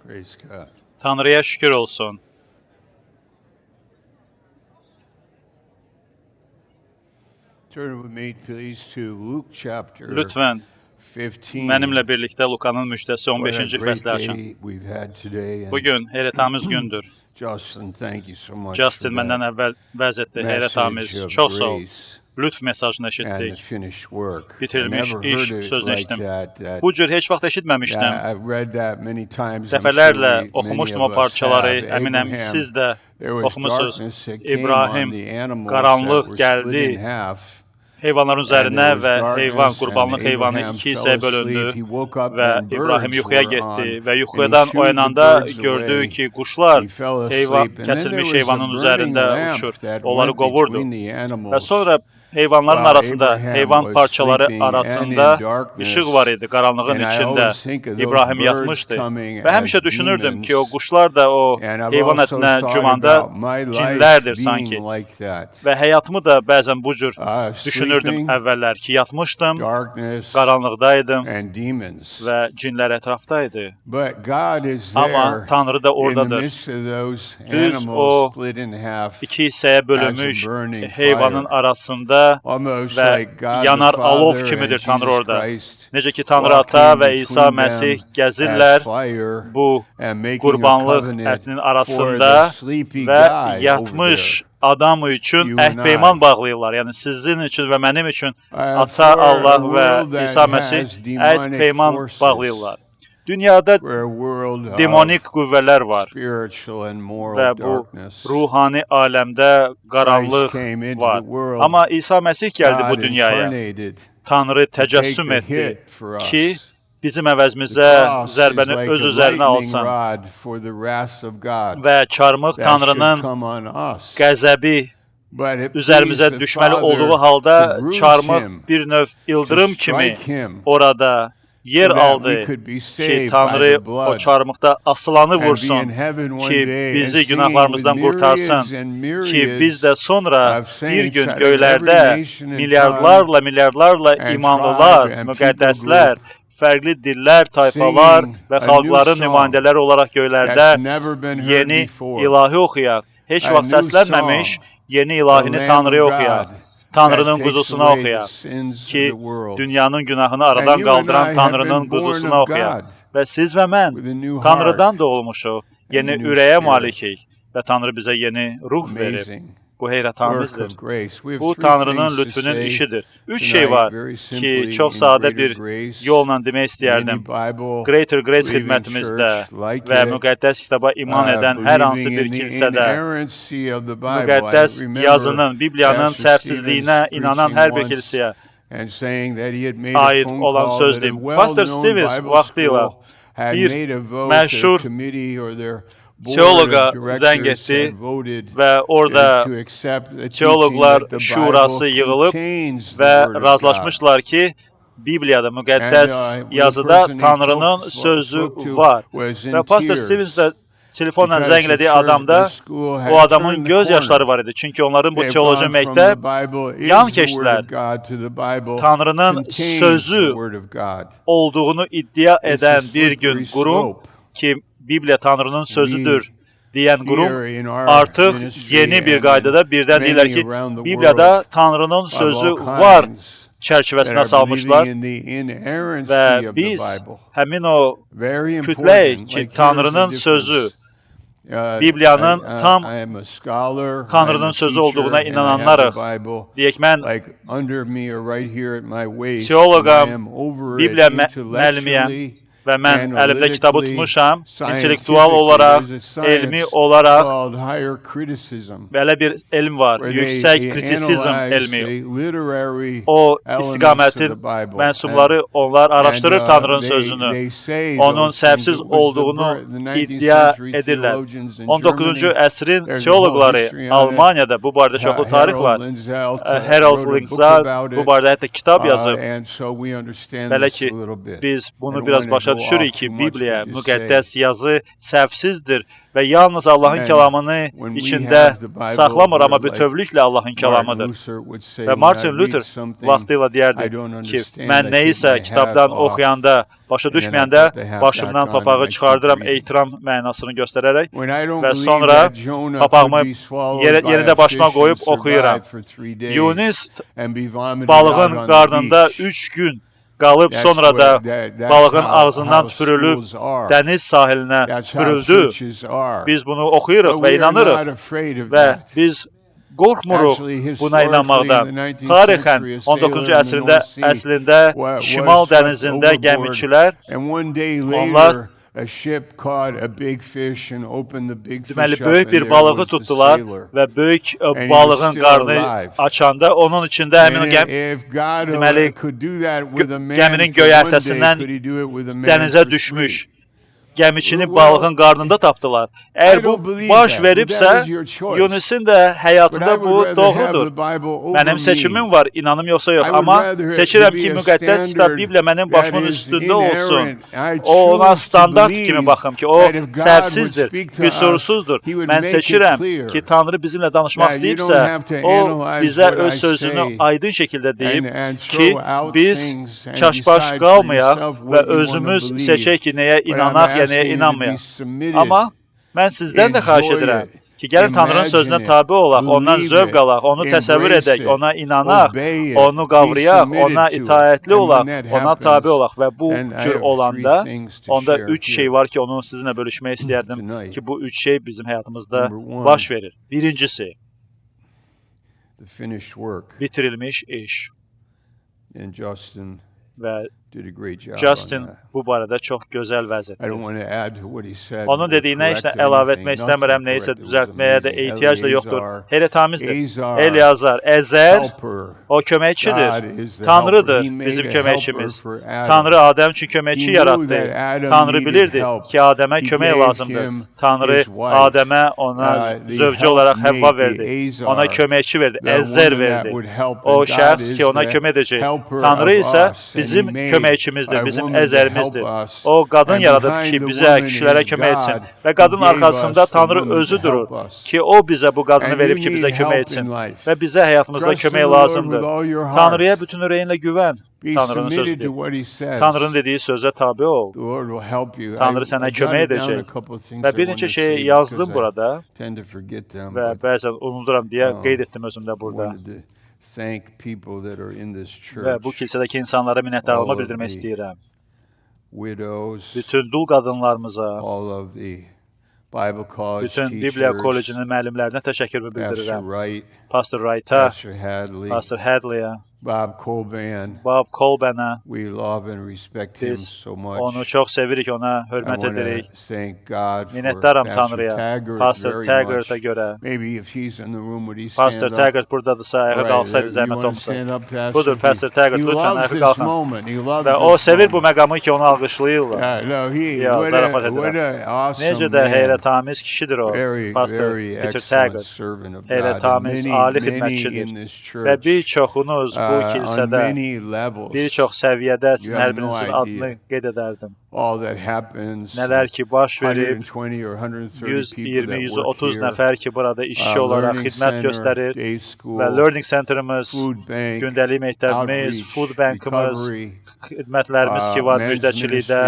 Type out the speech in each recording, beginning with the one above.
Praise God. Tanrı'ya şükür olsun. Turn with me, please, to Luke chapter Lütfen 15. mənimlə birlikte Lukanın müjdəsi What 15. a great fəsli açın. day we've had today. And Bugün heyrətamiz gündür. Justin, thank you so much Justin for məndən that əvvəl vəz etdi. message Heyrətamiz. of Çox sağ ol. grace Lütf mesajını and the eşitdik. finished work. I Bitirilmiş never iş heard it sözünü like eşitdim. that. Bu cür heç vaxt eşitməmişdim. Yeah, I've read that many times. I'm Dəfələrlə sure many oxumuşdum of o us parçaları. have. Əminəm Abraham, siz də there was oxumusunuz. darkness that came İbrahim, on the animals qaranlıq that were split in gəldi half. heyvanların üzərinə And there və was heyvan, darkness, qurbanlıq and heyvanı Abraham iki fell hissəyə asleep. bölündü He woke up və and İbrahim birds yuxuya were getdi on, və and yuxudan he shooed the oyananda birds gördü away. ki, quşlar He fell asleep. heyvan, And then there kəsilmiş was a heyvanın burning üzərində lamp uçur. that Onları went qovurdu. between the animals. Və sonra heyvanların While arasında, Abraham heyvan was parçaları sleeping and arasında in darkness, işıq var idi qaranlığın and I içində. always think of those İbrahim birds yatmışdı. coming Və həmişə as düşünürdüm ki, o demons. quşlar da o And I've heyvan also ətinə thought cumanda about my life cinlərdir being sanki. like that. Və həyatımı da bəzən bu cür düşünürdüm Sleeping, əvvəllər ki, yatmışdım, darkness, qaranlıqdaydım and demons. və cinlər ətrafdaydı. But God is Amma there Tanrı da in the oradadır. midst of those Düz animals o split in half, İki hissəyə bölünmüş as a burning heyvanın fire. arasında almost və like God yanar the alov Father kimidir and Tanrı Jesus orada. Christ Necə ki Tanrı walking Ata və between İsa them Məsih as gəzirlər fire bu and making a qurbanlıq covenant ətinin for arasında the sleepy və guy over yatmış there. adam üçün You and əhd-peyman I. bağlayırlar. Yəni sizin üçün və mənim üçün Ata, For a Allah world və that İsa has Məsih demonic əhd-peyman forces. bağlayırlar. Dünyada For a world of demonik qüvvələr var spiritual and moral və bu darkness. ruhani aləmdə qaranlıq Christ came into var. the world. Amma İsa Məsih gəldi bu God dünyaya. incarnated Tanrı to take təcəssüm the etdi hit for us. ki, bizim The əvəzimizə cross is zərbəni like öz a üzərinə lightning alsın rod for the wrath of God və çarmıq that should Tanrının come on us. qəzəbi But it üzərimizə pleased the düşməli Father olduğu halda to bruise çarmıq him, bir növ ildırım to kimi strike him, orada yer so that aldı we could be ki, saved by Tanrı the o blood çarmıqda asılanı and be vursun in heaven one ki, day and bizi singing günahlarımızdan with qurtarsın myriads and ki, biz də myriads sonra of bir saints gün out of every göylərdə nation and milyardlarla, milyardlarla and imanlılar, tribe and müqəddəslər, people fərqli dillər, tayfalar singing və a xalqların new song nümayəndələri olaraq göylərdə that's never been heard yeni before. ilahi oxuyaq. Heç A vaxt new səslənməmiş song, yeni the ilahini Lamb Tanrıya of oxuyaq. God Tanrının that takes quzusuna away the oxuyaq sins of ki, the world. dünyanın günahını And aradan you and I qaldıran have Tanrının been born quzusuna of oxuyaq. God Və siz və mən with a new Tanrıdan heart doğulmuşuq, yeni a new ürəyə spirit. malikik və Tanrı bizə yeni ruh verib. Amazing Bu work heyrətamizdir. of grace. We have Bu three Tanrının things to lütfünin say işidir. Üç tonight, şey var very ki, simply, çox in sadə greater bir grace, yolla demək in any istəyərdim. Bible Greater Grace believing xidmətimizdə church like və it, müqəddəs kitaba iman edən hər hansı believing bir in the kilsədə inerrancy of the Bible. I müqəddəs remember yazının, Bibliyanın Pastor səhvsizliyinə Stevens inanan preaching hər bir once kilsəyə and saying that he had made a aid phone olan call söz that a deyim. Pastor well-known Stevens Bible vaxtıyla school had bir made a vote, məşhur their committee or their board teoloqa of zəng directors etdi had voted və orada to accept the teoloqlar teaching that the şurası Bible yığılıb contains the və word of God. razılaşmışlar ki, müqəddəs And, yazıda the person he Tanrının spoke sözü to var. was in Və Pastor tears Stevens də telefonla because zəng elədiyi the church- adamda the school had o adamın turned the göz corner. yaşları var idi. Çünki onların bu They've teoloji gone from məktəb the Bible is yan the word keçdilər. of God to the Bible Tanrının contains sözü the word of God. olduğunu iddia It's a edən bir gün slippery qurum slope. ki, Bibliya Tanrının sözüdür deyən qurum Here in our artıq ministry yeni bir and qaydada in birdən deyirlər many ki, around the Bibliyada world Tanrının of sözü all var kinds that çərçivəsinə are salmışlar believing in the inerrancy və of the biz Bible. həmin o Very kütləyik important. ki, Like, here's the Tanrının difference. sözü Bibliyanın tam I am a scholar, I am Tanrının a sözü teacher, olduğuna and I have inananlarıq. the Bible Deyək, mən like under me or right here at my waist. teoloqam, and I am over Bibliya it müəllimiyəm intellectually və mən əlimdə kitabı analytically, tutmuşam, scientifically. intellektual olaraq, There's a science elmi olaraq called higher criticism, belə bir elm var, where they yüksək kritisizm analyze elmi. the literary O elements of istiqamətin the Bible. mənsubları onlar araşdırır Tanrının sözünü. They say Onun those things. səhvsiz It was the olduğunu the 19th iddia century edirlər. theologians in 19-cu Germany. əsrin There's a whole teoloqları history on it. Almaniyada bu barədə çoxlu tarix var. Harold Linzelt Linzat bu barədə hətta kitab yazıb. and so we understand Belə this ki, a little bit. biz bunu And biraz when başa it düşürük off ki, too much Bibliya, what you müqəddəs say. yazı səhvsizdir və yalnız Allahın And kəlamını when we içində have the Bible, saxlamır, amma we're like bütövlüklə Allahın Martin kəlamıdır. Luther would say, Və when I Martin read Luther something vaxtilə I deyərdi don't ki, understand, mən I nəyisə take my hat kitabdan off, oxuyanda, başa and then I düşməyəndə put the hat başımdan back on papağı and I keep çıxardıram reading. ehtiram mənasını göstərərək When I don't və believe sonra that Jonah papağımı could be swallowed by yerində a başıma fish qoyub and oxuyuram. survive for 3 days Yunus and be vomited out balığın on the qarnında beach. 3 gün qalıb That's sonra da that's balığın how ağzından tüpürülüb schools are. dəniz sahilinə That's how tüpürüldü. churches are. Biz bunu oxuyuruq But və we are inanırıq not afraid of və that. biz qorxmuruq Actually, buna inanmaqdan. historically, in the 19th Tarixən century, a sailor 19-cu in the əsrdə North Sea əslində was Şimal swept dənizində overboard, gəmiçilər and one day onlar later, a ship caught a big fish and opened the big fish deməli up, böyük and bir there balığı was the tutdular sailor. və böyük he balığın was still qarnı alive. açanda onun içində həmin o And if God deməli, could do that with a man gəminin for one göyərtəsindən day, could he do it with a man dənizə for düşmüş three? gəmiçini balığın qarnında tapdılar. Əgər bu baş veribsə, Yunusun da həyatında bu doğrudur. Mənim seçimim var, inanım yoxsa yox. Amma seçirəm ki, müqəddəs kitab Bibliya mənim başımın üstündə olsun. O ona standart kimi baxım ki, o səhvsizdir, qüsursuzdur. Mən seçirəm ki, Tanrı bizimlə danışmaq istəyibsə, o bizə öz sözünü aydın şəkildə deyib ki, biz çaşbaş qalmayaq və özümüz seçək ki, nəyə inanaq, ya nəyə inanmayaq. Amma mən sizdən də xahiş edirəm ki, gəlin Tanrının sözünə tabi olaq, ondan zövq alaq, onu təsəvvür edək, ona inanaq, onu qavrayaq, ona itaətli olaq, ona tabi olaq və bu cür olanda, onda 3 şey var ki, onu sizinlə bölüşmək istəyərdim ki, bu 3 şey bizim həyatımızda baş verir. Birincisi, bitirilmiş iş və Justin bu barədə çox gözəl vəz etdi. Onun dediyinə heç nə əlavə etmək istəmirəm, nəyisə düzəltməyə də ehtiyac da yoxdur. Heyrətamizdir. Eliazar, Əzər, o köməkçidir. Tanrıdır bizim köməkçimiz. Tanrı Adəm üçün köməkçi yaratdı. Tanrı bilirdi ki, Adəmə kömək lazımdır. Tanrı Adəmə ona zövcü olaraq Həvva verdi. Ona köməkçi verdi, Əzər verdi. O şəxs ki, ona kömək edəcək. Tanrı isə bizim köməkçimizdir, bizim əzərimizdir. O qadın yaradıb ki, bizə, kişilərə kömək etsin. Və qadın arxasında Tanrı özü durur ki, o bizə bu qadını verib ki, bizə kömək etsin. Və bizə həyatımızda kömək lazımdır. Tanrıya bütün ürəyinlə güvən. Tanrının sözüdür. Tanrının dediyi sözə tabi ol. Tanrı sənə kömək edəcək. Və bir neçə şey yazdım burada və bəzən unuduram deyə qeyd etdim özümdə burada. Və bu kilsədəki insanlara minnətdarlığımı bildirmək istəyirəm. Bütün dul qadınlarımıza, bütün Bibliya Kollecinin müəllimlərinə təşəkkürümü bildirirəm. Pastor Wright-a, Pastor Hadley-a, Bob Colban'a biz onu çox sevirik, ona hörmət edirik. Minnətdaram Tanrıya, Pastor Taggart'a görə. Pastor Taggart buradadırsa, ayağa qalxsaydı zəhmət olmasa. Budur, Pastor Taggart, lütfen ayağa qalxın. Və o sevir bu məqamı ki, onu alqışlayırlar. Ya, zarafat edirəm. Necə də heyrətamiz kişidir o, Pastor Peter Taggart. Heyrətamiz, ali xidmətçidir. Və bir çoxunuz bu kilsədə bir çox səviyyədə sizin hər birinizin adını qeyd edərdim. Nələr ki, baş verib, 120-130 nəfər ki, burada işçi olaraq xidmət göstərir və Learning Center'ımız, gündəlik məktəbimiz, Food Bank'ımız, xidmətlərimiz ki var müjdəçilikdə,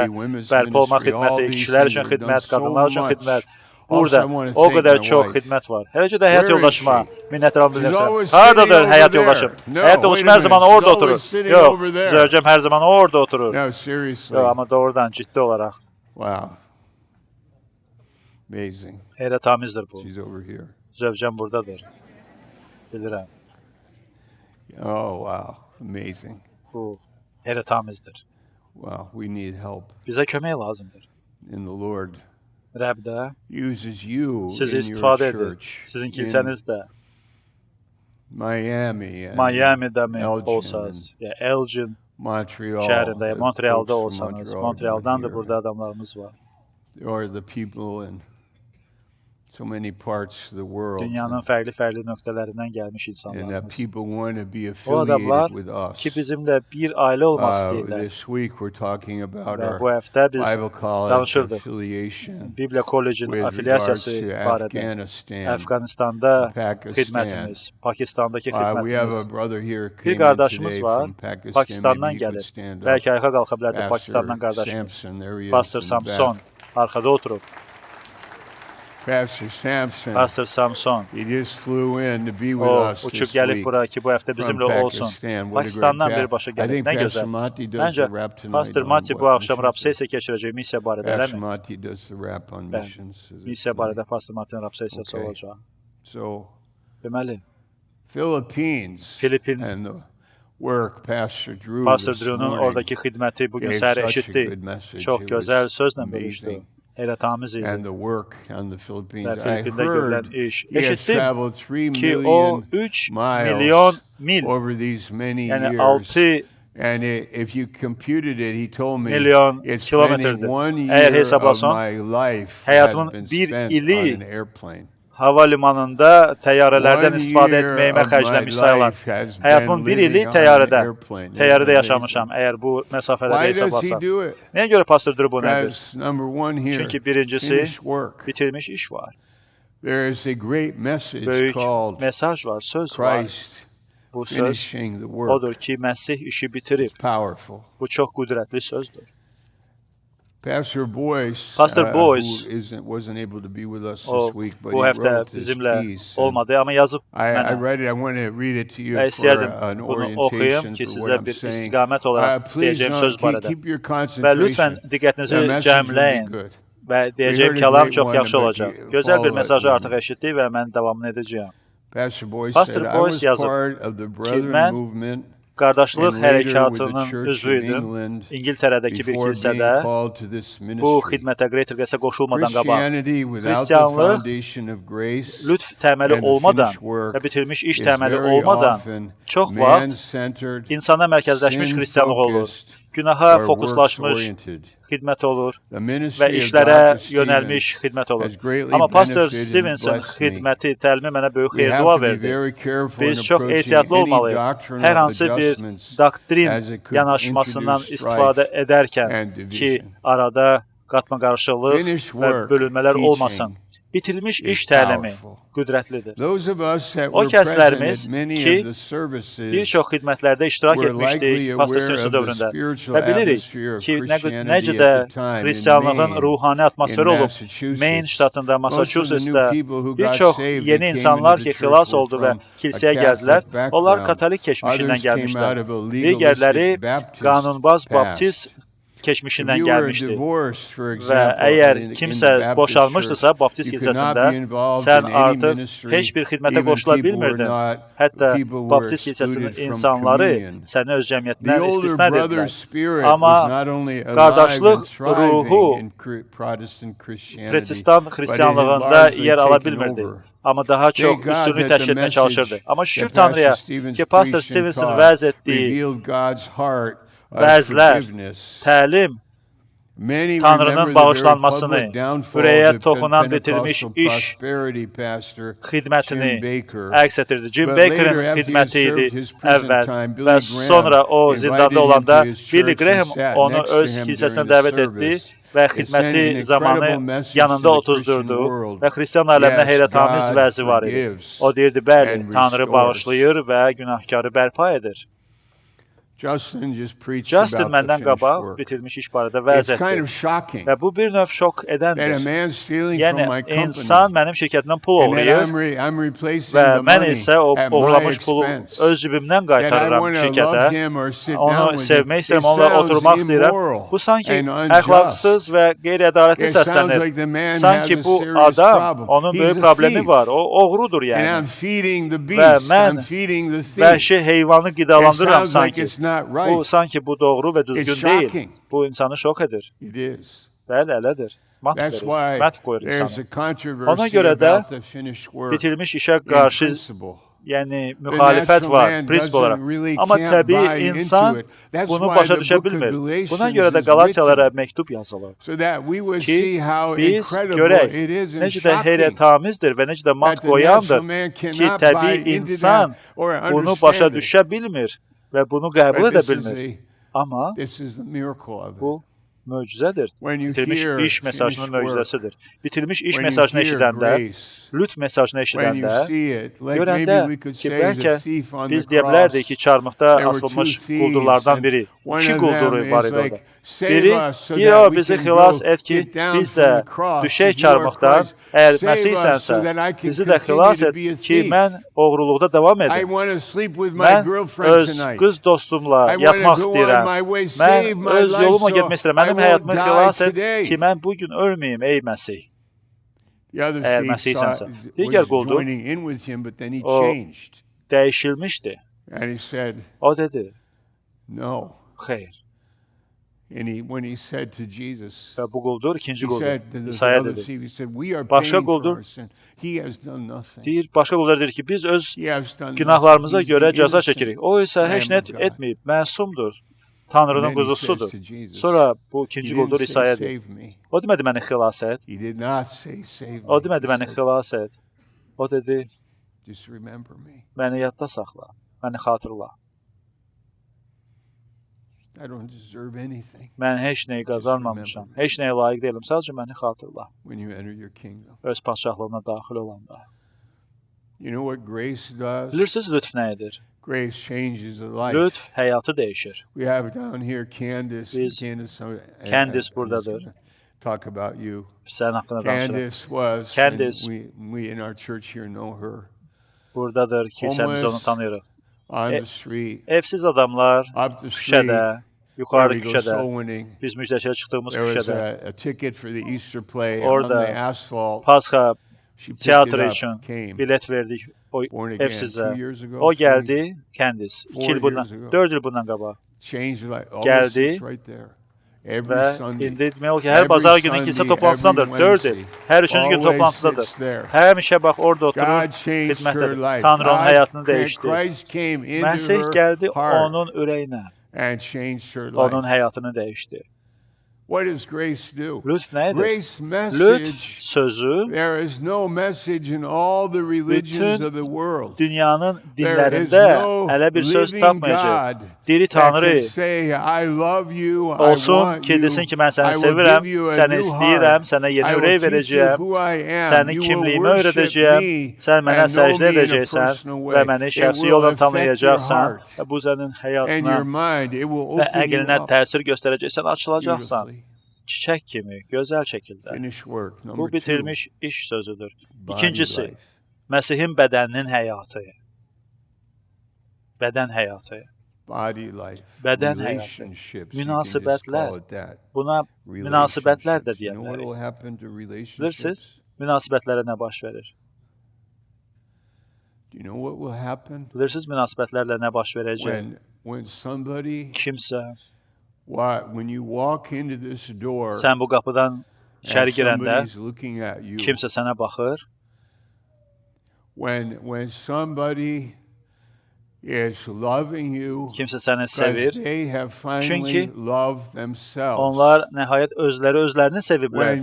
bərpa olma xidməti, kişilər üçün xidmət, qadınlar üçün xidmət. Burada o qədər çox xidmət var. Eləcə də həyat yoldaşıma minnətdarlığımı bildirirəm. Haradadır həyat yoldaşım? Həyat yoldaşım hər zaman orada oturur. Yox, zövcəm hər zaman orada oturur. Yox, amma doğrudan, ciddi olaraq. Heyrətamizdir bu. Zövcəm buradadır. Bilirəm. Bu heyrətamizdir. Bizə kömək lazımdır. Rəbb də sizi istifadə edir, sizin kilsənizdə. Miami'də mi olsanız, ya Elgin şəhərində, ya Montreal'da olsanız, Montreal'dan da burada adamlarımız var. so many parts of the world. Dünyanın fərqli nöqtələrindən gəlmiş And insanlarımız. that people want to be O adamlar affiliated with us. ki bizimlə bir ailə olmaq istəyirlər. This week we're talking about Və our bu həftə biz Bible College danışırdıq affiliation Bibliya Kollecinin with regards afiliasiyası to barədə. Afghanistan, Əfqanistanda Pakistan. xidmətimiz, Pakistandakı We have a xidmətimiz. brother here Bir came in qardaşımız today var, from Pakistan. Pakistandan Maybe you could gəlir. stand up. Bəlkə ayağa qalxa bilərdi Pastor Pakistandan qardaşımız. Samson, there he is Pastor in the Samson back. arxada oturub. Pastor Samson, Pastor Samson. he just flew in to be with O us uçub this gəlib week bura ki bu həftə bizimlə from olsun. Pakistan. What a great Pakistandan path. birbaşa I gəlib. think Nə Pastor gözəl. Mati does Məncə the rap tonight Pastor on Mati bu what axşam missions. rap sesiya keçirəcək missiya barədə, Pastor eləmi? Mati does the rap on Bəli. missions. is it Missiya tonight? barədə Pastor Matinin rap sesiyası Okay. olacaq. So, Deməli, Philippines Filipin and the work Pastor Drew Pastor this Drew'nun morning oradakı xidməti bugün gave səhər such a eşitdik. good message. Çox It gözəl was sözlə amazing. bölüşdü. Heyrətamiz idi. And the work on the Philippines. Və I Filipində görülən heard iş. he has Eşitdim traveled 3 ki o million 3 milyon mil, over these many yəni years. 6 And if you computed it, he told me milyon it's spending kilometrdir. 1 Əgər year of hesablasan, my life has həyatımın been bir spent ili on an airplane. havalimanında təyyarələrdən 1 istifadə year etməyimə of my xərcləmiş sayılar. life has been Həyatımın bir ili living on an airplane. təyyarədə Isn't it yaşamışam, amazing? əgər bu məsafələrdə Why does he hesablasaq. do it? Nəyə görə Pastor Drew bu nədir? Because number one here, Çünki birincisi finished work. bitirmiş iş var. There is a great message Böyük called mesaj var, söz var. Christ Bu söz finishing the work. odur ki, Məsih işi bitirib. It's powerful. Bu çox qüdrətli sözdür. Pastor Boyce, Pastor Boyce, wasn't able to be with us O this week, but bu he həftə wrote this bizimlə piece. olmadı, amma yazıb I mənə. read it. I want to read it to you Və for istəyərdim an bunu oxuyum orientation ki, for sizə what I'm bir saying. istiqamət olaraq Please deyəcəyim söz barədə. keep your Və concentration. lütfən diqqətinizi The message will be cəmləyin good. və We deyəcəyim heard a kəlam great çox one, yaxşı but olacaq. you Gözəl bir follow mesajı it. artıq eşitdik və mən davamını edəcəyəm. Pastor Boyce Pastor said, I Boyce was yazıb part of the Brethren mən movement Qardaşlıq and later with the hərəkatının Church of üzvüydüm. England İngiltərədəki bir before being kilsədə called to this bu ministry. xidmətə Greater Grace-ə qoşulmadan qabaq. Christianity without the Hristiyanlıq foundation of grace lütf təməli and the olmadan finished work və bitirmiş iş is təməli very olmadan often çox vaxt man-centered, insana mərkəzləşmiş xristianlıq olur. sin-focused, Günaha or fokuslaşmış works-oriented. xidmət olur The və ministry of işlərə Dr. yönəlmiş Stevens xidmət olur. has greatly Amma Pastor benefited and Stevenson blessed me. xidməti, təlimi mənə böyük We xeyir have dua to be verdi. very careful in Biz çox approaching ehtiyatlı any olmalıyıq. doctrinal Hər hansı bir adjustments doktrin as it could yanaşmasından introduce istifadə strife edərkən and ki, division. arada qatma-qarışıqlıq Finished və work, bölünmələr teaching olmasın. Bitirilmiş is iş təlimi powerful. qüdrətlidir. Those of us that O were present kəslərimiz at many ki, of the services bir çox xidmətlərdə iştirak were likely etmişdik Pastor aware Stevenson of the dövründə spiritual və bilirik atmosphere of ki, Christianity necə at də the time in xristianlığın Maine, ruhani atmosferi in olub Massachusetts. Maine ştatında, Most of the new Massachusetts'də people who bir got çox saved yeni that came insanlar into ki, the church xilas were oldu və from kilsəyə a gəldilər. Catholic Onlar background. katolik keçmişindən Others came gəlmişlər. out of a Digərləri legalistic Baptist qanunbaz past. baptist keçmişindən If you were gəlmişdi. divorced, for Və example, əgər in the kimsə Baptist boşanmışdısa church, Baptist you could not kilsəsində, be involved sən in any artıq ministry. heç bir xidmətə Even qoşula people were bilmirdin. not, Hətta people were Baptist kilsəsinin excluded from insanları communion. səni öz The cəmiyyətindən older istisna brother edildilər. spirit Amma was not only alive qardaşlıq and thriving ruhu in Protestant Christianity, Protestan but it had xristianlığında largely yer ala taken bilmirdi. over. Amma daha çox Thank God üstünlük that təşkil the etməyə message çalışırdı. Amma şükür that Pastor Tanrıya Stevens ki, Pastor preached and Stevenson taught vəz etdiyi revealed God's heart of vəzlər, forgiveness. təlim Many Tanrının remember the very bağışlanmasını, public downfall ürəyə of the toxunan bitirmiş Pentecostal iş prosperity pastor xidmətini Jim Baker. əks etdirdi. Jim But Baker'ın later, after he xidməti served idi his prison əvvəl time, Billy və Graham sonra o invited zindanda him olanda to his Billy church Graham and sat onu next to öz him kilsəsinə during the dəvət service. etdi və It sent an xidməti zamanı incredible message yanında to the Christian otuzdurdu world. və xristian aləminə Yes, heyrətamiz God vəzi var idi. forgives O deyirdi, bəli, and Tanrı restores. bağışlayır və günahkarı bərpa edir. Justin just preached Justin about the məndən finished qabaq work. bitirmiş iş barədə vəz It's kind etdi. of shocking Və bu bir növ şok that a edəndir. man stealing Yəni, from my company insan mənim şirkətimdən pul and that oğurlayır I'm replacing və the mən money isə o at my oğurlamış pulu expense. öz cibimdən That I qaytarıram want to love şirkətə. him or sit down Onu with him. sevmək It istəyirəm, onunla sounds oturmaq istəyirəm. immoral Bu sanki and unjust. əxlaqsız və qeyri-ədalətli It sounds səslənir. like the man Sanki has a bu serious adam, problem. onun He's böyük a problemi thief. var. O oğrudur And yəni. I'm feeding the Və beast. mən I'm feeding the thief. vəhşi heyvanı It qidalandırıram sounds like sanki. it's not Bu right. sanki bu doğru və It's düzgün shocking. deyil. Bu insanı şok edir. It is. Bəli, elədir. Mat That's verir, why məhv qoyur there's insanı. a controversy Ona görə də about the finished work Bitirmiş işə in qarşı principle. yəni müxalifət var, prinsip olaraq. Amma təbii insan bunu başa düşə bilmir. Buna görə də Qalatiyalara məktub yazılır ki, biz görək necə də heyrətamizdir və necə də mat qoyandır ki, təbii insan bunu başa düşə bilmir və bunu qəbul edə bilmir. Amma bu möcüzədir. Bitirmiş iş mesajının möcüzəsidir. Bitirmiş iş mesajını eşidəndə, lütf mesajını eşidəndə, görəndə ki, bəlkə biz deyə bilərdik ki, çarmıqda asılmış quldurlardan biri, 2 qulduru var idi orada. Biri, deyir, bizi xilas et ki, biz də düşək çarmıqdan, əgər Məsihsənsə, bizi də xilas et ki, mən oğruluqda davam edim. Mən öz qız dostumla yatmaq istəyirəm. Mən öz yoluma getmək istəyirəm. Mənim həyatımı xilas et ki, mən bugün ölməyim, ey Məsih. Əgər Məsihsənsə. Digər quldur, o dəyişilmişdi. O dedi, xeyr. Və bu quldur, ikinci quldur, İsa'ya dedi. Başqa quldur, deyir, başqa quldur deyir ki, biz öz günahlarımıza görə cəza çəkirik. O isə heç nə etməyib, məsumdur. Tanrının quzusudur. Sonra bu ikinci quldur İsa'ya deyir. O demədi məni xilas et. O demədi məni xilas et. O dedi, məni yadda saxla, məni xatırla. Mən heç nəyi qazanmamışam, heç nəyə layiq deyiləm, sadəcə məni xatırla. Öz padşahlığına daxil olanda. Bilirsiniz, lütf nə edir? Lütf həyatı dəyişir. Biz, Candice buradadır. Sən haqqında danışırıq. Candice buradadır, kilsəmiz onu tanıyırıq. Evsiz adamlar küçədə, yuxarı küçədə, biz müjdəçiyə çıxdığımız küçədə, orada Pasxa teatrı üçün bilet verdik o evsizə. O gəldi, Candice, 4 il bundan qabaq. Gəldi və indi demək olar ki, hər bazar günü kilsə toplantısındadır, 4 il. Hər 3-cü gün toplantıdadır. Həmişə bax, orada oturur, xidmətdədir. Tanrı onun həyatını dəyişdi. Məsih gəldi onun ürəyinə. Onun həyatını dəyişdi. Lütf nə edir? Lütf sözü bütün dünyanın dinlərində hələ bir söz tapmayacaq. Diri Tanrı olsun ki, desin ki, mən səni sevirəm, səni istəyirəm, sənə yeni ürək verəcəyəm, səni kimliyimi öyrədəcəyəm, sən mənə səcdə edəcəksən və məni şəxsi yolla tanıyacaqsan və bu sənin həyatına və əqlinə təsir göstərəcəksən, açılacaqsan. Çiçək kimi, gözəl şəkildə. Bu bitirilmiş iş sözüdür. İkincisi, Məsihin bədəninin həyatı. Bədən həyatı. Bədən həyatı. Münasibətlər. Buna münasibətlər də deyə bilərik. Bilirsiniz, münasibətlərə nə baş verir? Bilirsiniz, münasibətlərlə nə baş verəcək? Kimsə sən bu qapıdan içəri girəndə kimsə sənə baxır. Kimsə səni sevir. Çünki onlar nəhayət özlərini seviblər.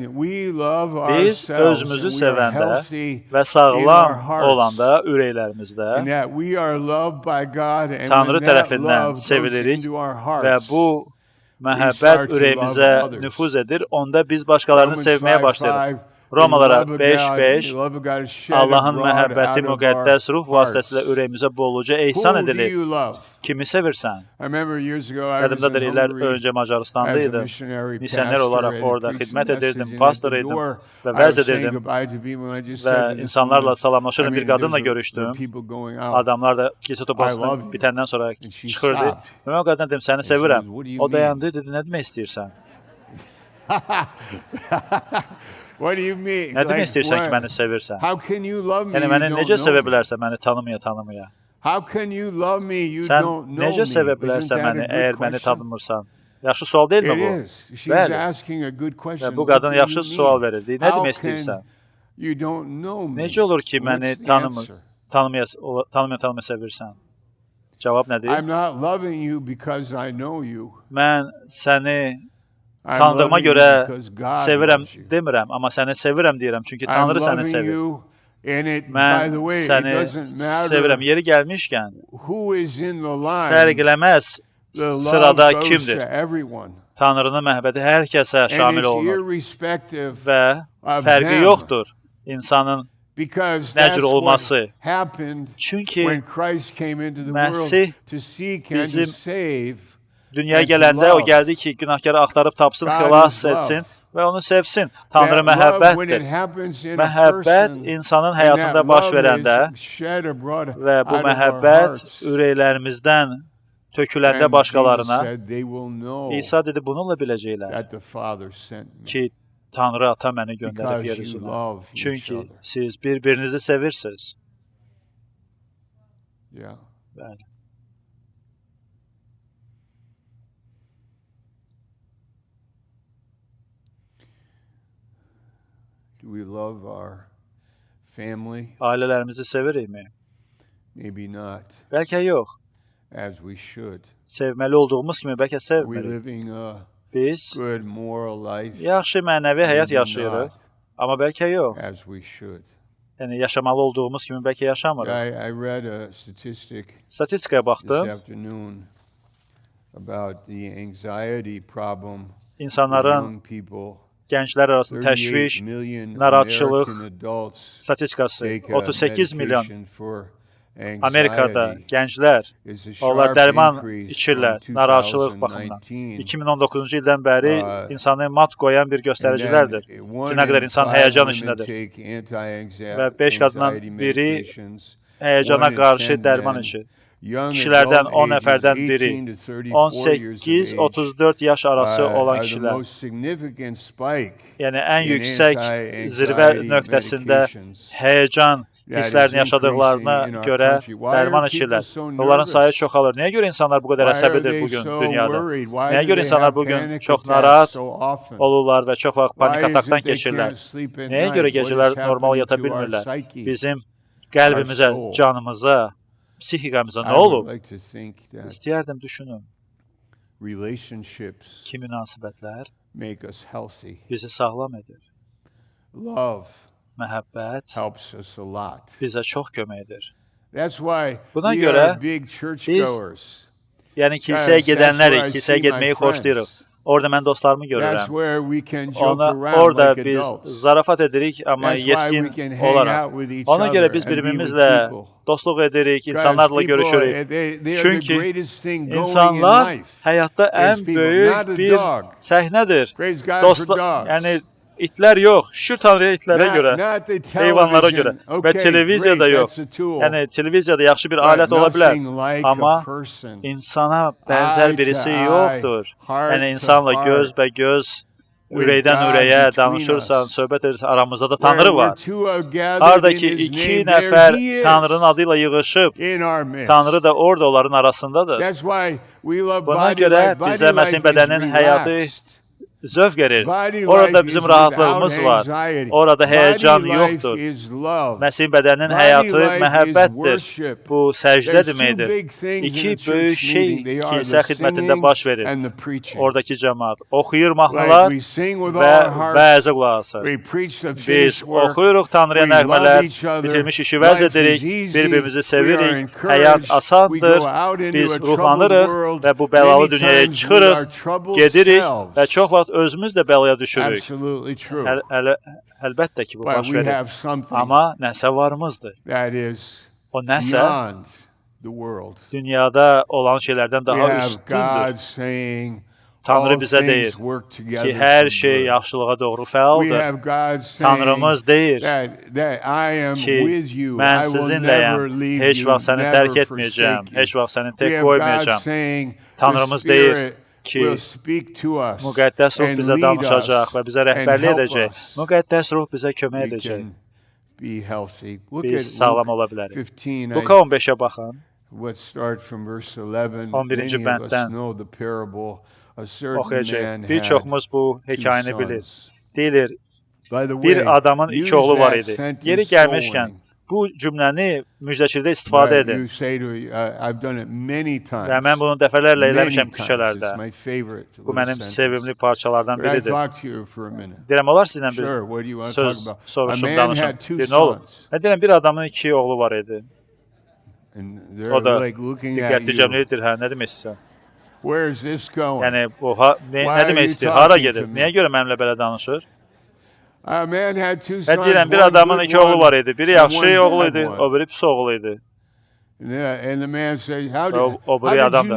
Biz özümüzü sevəndə və sağlam olanda ürəklərimizdə Tanrı tərəfindən sevilirik və bu məhəbbət ürəyimizə nüfuz edir, onda biz başqalarını sevməyə başlayırıq. Romalara 5:5 Allahın məhəbbəti müqəddəs ruh vasitəsilə ürəyimizə bolluca ehsan edilir. Kimi sevirsən? Yadımdadır, illər öncə Macaristanda idim. Misioner olaraq orada xidmət edirdim, pastor idim və vəz edirdim və insanlarla salamlaşırdım. Bir qadınla görüşdüm. Adamlar da kilsə toplantısından bitəndən sonra çıxırdı. Və mən o qadına dedim, səni sevirəm. O dayandı, dedi, nə demək istəyirsən? Nə demək istəyirsən ki, məni sevirsən? Yəni, məni necə sevə bilərsən, məni tanımaya? Sən necə sevə bilərsən məni, əgər məni tanımırsan? Yaxşı sual deyilmi bu? Bəli. Bu qadın yaxşı sual verirdi. Nə demək istəyirsən? Necə olur ki, məni tanımır? tanımaya sevirsən? Cavab nədir? I'm not loving you because I know you. Mən səni tanıdığıma görə sevirəm demirəm, amma səni sevirəm deyirəm, çünki Tanrı səni sevir. Mən səni sevirəm. Yeri gəlmişkən, fərq eləməz sırada kimdir. Tanrının məhəbbəti hər kəsə şamil olunur və fərqi yoxdur insanın nə cür olması. Çünki Məsih bizim dünyaya gələndə o gəldi ki, günahkarı axtarıb tapsın, xilas etsin və onu sevsin. Tanrı məhəbbətdir. Məhəbbət insanın həyatında baş verəndə və bu məhəbbət ürəklərimizdən töküləndə başqalarına, İsa dedi, bununla biləcəklər ki, Tanrı ata məni göndərib yer üzünə. Çünki siz bir-birinizi sevirsiniz. Bəli. Do we love our family? Ailələrimizi sevirikmi? Maybe not. Bəlkə yox. As we should. Sevməli olduğumuz kimi bəlkə sevmirik. Biz yaxşı mənəvi həyat yaşayırıq, amma bəlkə yox. As we should. Yəni yaşamalı olduğumuz kimi bəlkə yaşamırıq. I read a Statistikaya baxdım. This afternoon about the anxiety problem. İnsanların gənclər arasında təşviş, narahatçılıq statistikası 38 milyon Amerikada gənclər, onlar dərman içirlər, narahatçılıq baxımından. 2019-cu ildən bəri insanı mat qoyan bir göstəricilərdir ki, nə qədər insan həyəcan içindədir. Və 5 qadından biri həyəcana qarşı dərman içir. Kişilərdən 10 nəfərdən biri, 18-34 yaş arası olan kişilər. Yəni, ən yüksək zirvə nöqtəsində həyəcan hisslərini yaşadıqlarına görə dərman içirlər. Onların sayı çoxalır. Nəyə görə insanlar bu qədər əsəbidir bugün dünyada? Nəyə görə insanlar bugün çox narahat olurlar və çox vaxt panik atakdan keçirlər? Nəyə görə gecələr normal yata bilmirlər? Bizim qəlbimizə, canımıza, psixikamıza nə olub? İstəyərdim düşünün. Ki münasibətlər bizi sağlam edir. Məhəbbət bizə çox kömək edir. Buna görə biz, yəni kilsəyə gedənlərik, kilsəyə getməyi xoşlayırıq. Orada mən dostlarımı görürəm. Orada biz zarafat edirik, amma yetkin olaraq. Ona görə biz birbirimizlə dostluq edirik, insanlarla görüşürük. Çünki insanlar həyatda ən böyük bir səhnədir. Yəni, itlər yox, şükür Tanrıya itlərə görə, heyvanlara görə və televiziyada yox. Yəni, televiziyada yaxşı bir alət ola bilər, amma insana bənzər birisi yoxdur. Yəni, insanla göz-bə-göz, ürəkdən ürəyə danışırsan, söhbət edirsən, aramızda da Tanrı var. Harada ki, 2 nəfər Tanrının adı ilə yığışıb, Tanrı da orada onların arasındadır. Buna görə bizə Məsih bədəninin həyatı zövq verir. Orada bizim rahatlığımız var. Orada həyəcan yoxdur. Məsih bədəninin həyatı məhəbbətdir. Bu səcdə deməkdir. 2 böyük şey kilsə xidmətində baş verir. Oradakı cəmaat oxuyur mahnılar və vəzə qulaq asır. Biz oxuyuruq Tanrıya nəğmələr, bitirmiş işi vəz edirik, bir-birimizi sevirik, həyat asandır, biz ruhlanırıq və bu bəlalı dünyaya çıxırıq, gedirik və çox vaxt özümüz də bəlaya düşürük. Əlbəttə ki, bu baş verir. Amma nəsə varımızdır. O nəsə dünyada olan şeylərdən daha üstündür. Tanrı bizə deyir ki, hər şey yaxşılığa doğru fəaldır. Tanrımız deyir ki, mən sizinləyəm, heç vaxt səni tərk etməyəcəm, heç vaxt səni tək qoymayacam. Tanrımız deyir ki, müqəddəs ruh bizə danışacaq və bizə rəhbərlik edəcək. Müqəddəs ruh bizə kömək edəcək. Biz sağlam ola bilərik. Luka 15-ə baxın. 11-ci bənddən oxuyacaq. Bir çoxumuz bu hekayəni bilir. Deyilir, bir adamın 2 oğlu var idi. Yeri gəlmişkən, bu cümləni müjdəçilikdə istifadə edin. Və mən bunu dəfələrlə eləmişəm küçələrdə. Bu mənim sevimli parçalardan biridir. Deyirəm, olar sizinlə bir söz soruşum, danışım. Nə olur? Deyirəm, bir adamın 2 oğlu var idi. O da diqqətli cəmliyədir, nə demək istəyirsən? Yəni, nə demək istəyir? Hara gedir? Niyə görə mənimlə belə danışır? Və deyirəm, bir adamın 2 oğlu var idi. Biri yaxşı oğlu idi, o biri pis oğlu idi. O biri adam da.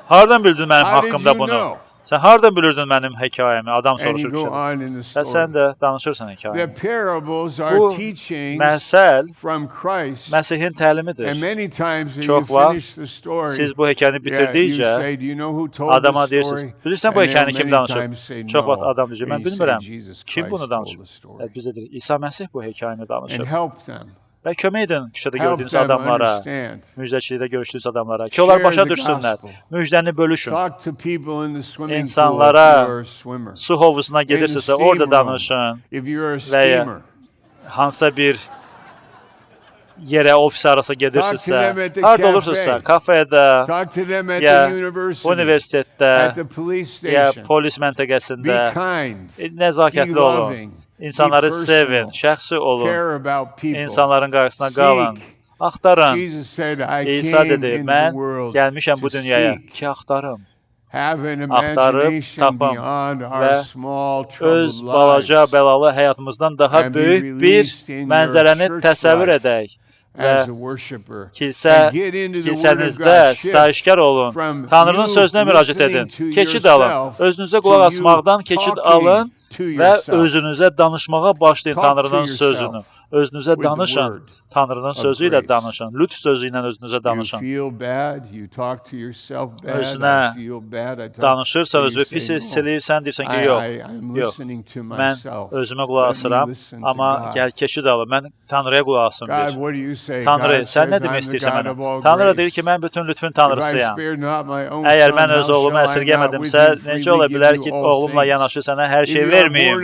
Hardan bildin mənim haqqımda bunu? Sən hardan bilirdin mənim hekayəmi? Adam soruşur ki. Və sən də danışırsan hekayəni. Bu məsəl Məsihin təlimidir. Çox vaxt siz bu hekayəni bitirdikcə adama deyirsiniz, bilirsən bu hekayəni kim danışır? Çox vaxt adam deyir, mən bilmirəm, kim bunu danışır? Biz deyirik, İsa Məsih bu hekayəni danışır. Və kömək edin küçədə gördüyünüz adamlara, müjdəçilikdə görüşdüyünüz adamlara ki, onlar başa düşsünlər, müjdəni bölüşün. İnsanlara su hovuzuna gedirsinizsə, orada danışın və ya hansısa bir yerə, ofis arası gedirsinizsə, harada olursunuzsa, kafedə, ya universitetdə, ya polis məntəqəsində, nəzakətli olun. İnsanları sevin, şəxsi olun, insanların qarşısına qalın, axtarın. İsa dedi, mən gəlmişəm bu dünyaya ki, axtarım. Axtarıb, tapım və öz balaca, bəlalı həyatımızdan daha böyük bir mənzərəni təsəvvür edək. Və kilsənizdə sitayişkar olun, Tanrının sözünə müraciət edin, keçid alın, özünüzə qulaq asmaqdan keçid alın və özünüzə danışmağa başlayın Tanrının sözünü. Özünüzə danışın, Tanrının sözü ilə danışın, lütf sözü ilə özünüzə danışın. Özünə danışırsan, özünü pis hiss edirsən, deyirsən ki, yox, mən özümə qulaq asıram, amma gəl keçid alın, mən Tanrıya qulaq asım, deyir. Tanrı, sən nə demək istəyirsən mənə? Tanrı deyir ki, mən bütün lütfün Tanrısıyam. Əgər mən öz oğlumu əsirgəmədimsə, necə ola bilər ki, oğlumla yanaşı sənə hər şey verməyim?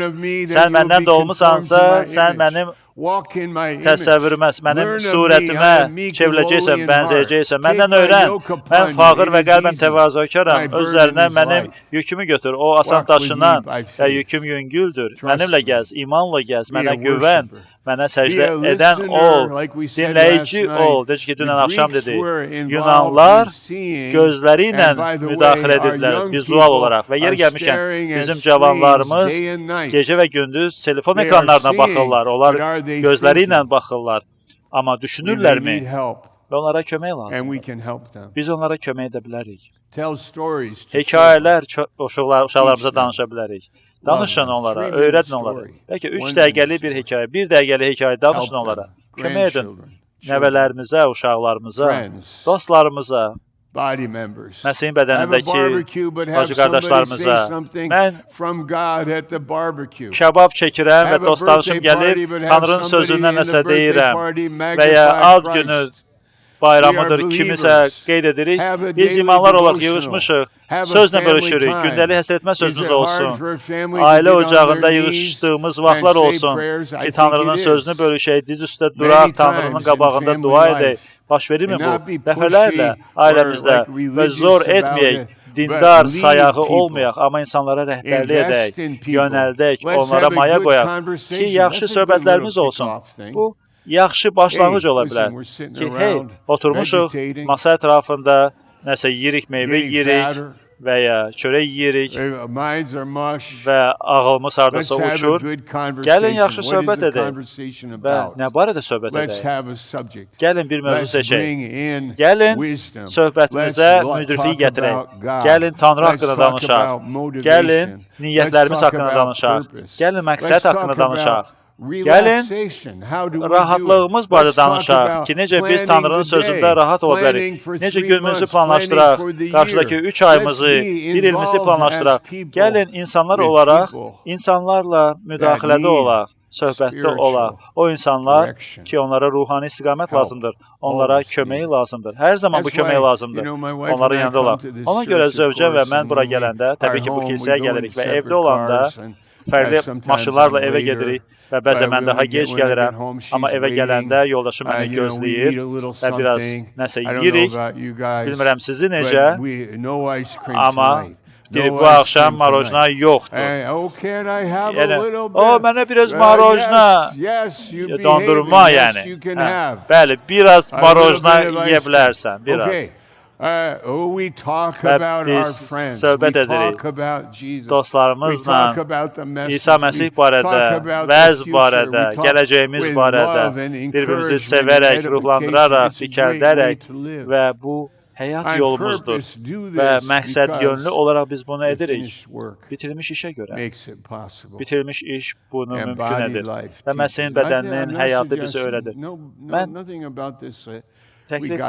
Sən məndən doğmusansa, sən mənim təsəvvürümə, mənim surətimə çevriləcəksən, bənzəyəcəksən. Məndən öyrən, mən fağır və qəlbən təvazökaram, öz üzərinə mənim yükümü götür, o asan daşınan və yüküm yüngüldür. Mənimlə gəz, imanla gəz, mənə güvən, mənə səcdə edən ol, dinləyici ol. Deyəcək ki, dünən axşam dedi, Yunanlar gözləri ilə müdaxilə edirlər, vizual olaraq və yer gəlmişkən bizim cavanlarımız gecə və gündüz telefon ekranlarına baxırlar, onlar gözləri ilə baxırlar, amma düşünürlərmi? Və onlara kömək lazımdır. Biz onlara kömək edə bilərik. Hekayələr uşaqlarımıza danışa bilərik. Danışın onlara, öyrədin onlara. Bəlkə 3 dəqiqəlik bir hekayə, 1 dəqiqəlik hekayə danışın onlara. Kömək edin nəvələrimizə, uşaqlarımıza, dostlarımıza, Məsihin bədənindəki bacı qardaşlarımıza. Mən kəbab çəkirəm və dostlarım gəlib, Tanrının sözündən nəsə deyirəm və ya ad günü bayramıdır, kimisə qeyd edirik. Biz imanlar olaraq yığışmışıq, sözlə bölüşürük, gündəlik həsr etmə sözünüz olsun. Ailə ocağında yığışdığımız vaxtlar olsun ki, Tanrının sözünü bölüşək, diz üstə duraq, Tanrının qabağında dua edək. Baş verirmi bu? Dəfələrlə ailəmizdə və zor etməyək, dindar sayağı olmayaq, amma insanlara rəhbərlik edək, yönəldək, onlara maya qoyaq ki, yaxşı söhbətlərimiz olsun. Bu, yaxşı başlanğıc ola bilər ki, hey, oturmuşuq masa ətrafında, nəsə yeyirik, meyvə yeyirik və ya çörək yeyirik və ağılımız hardasa uçur. Gəlin, yaxşı söhbət edək və nə barədə söhbət edək? Gəlin, bir mövzu seçək. Gəlin, söhbətimizə müdrikliyi gətirək. Gəlin, Tanrı haqqında danışaq. Gəlin, niyyətlərimiz haqqında danışaq. Gəlin, məqsəd haqqında danışaq. Gəlin, rahatlığımız barədə danışaq ki, necə biz Tanrının sözündə rahat ola bilərik, necə günümüzü planlaşdıraq, qarşıdakı 3 ayımızı, 1 ilimizi planlaşdıraq. Gəlin, insanlar olaraq, insanlarla müdaxilədə olaq söhbətdə ola. O insanlar ki, onlara ruhani istiqamət lazımdır. Onlara köməyi lazımdır. Hər zaman bu kömək lazımdır. Onların yanında olaq. Ona görə zövcə və mən bura gələndə, təbii ki, bu kilsəyə gəlirik və evdə olanda fərqli maşınlarla evə gedirik və bəzən mən daha gec gəlirəm. Amma evə gələndə yoldaşım məni gözləyir və biraz nəsə yeyirik. Bilmirəm sizi necə, amma deyir, bu axşam marojna yoxdur. Yəni, mənə biraz marojna, dondurma yəni. Bəli, biraz marojna yeyə bilərsən, biraz. Və biz söhbət edirik dostlarımızla İsa Məsih barədə, vəz barədə, gələcəyimiz barədə, bir-birimizi sevərək, ruhlandıraraq, dikəldərək və bu həyat yolumuzdur və məqsəd yönlü olaraq biz bunu edirik. Bitirilmiş işə görə. Bitirilmiş iş bunu mümkün edir. Və Məsihin bədəninin həyatı bizə öyrədir. Mən təklif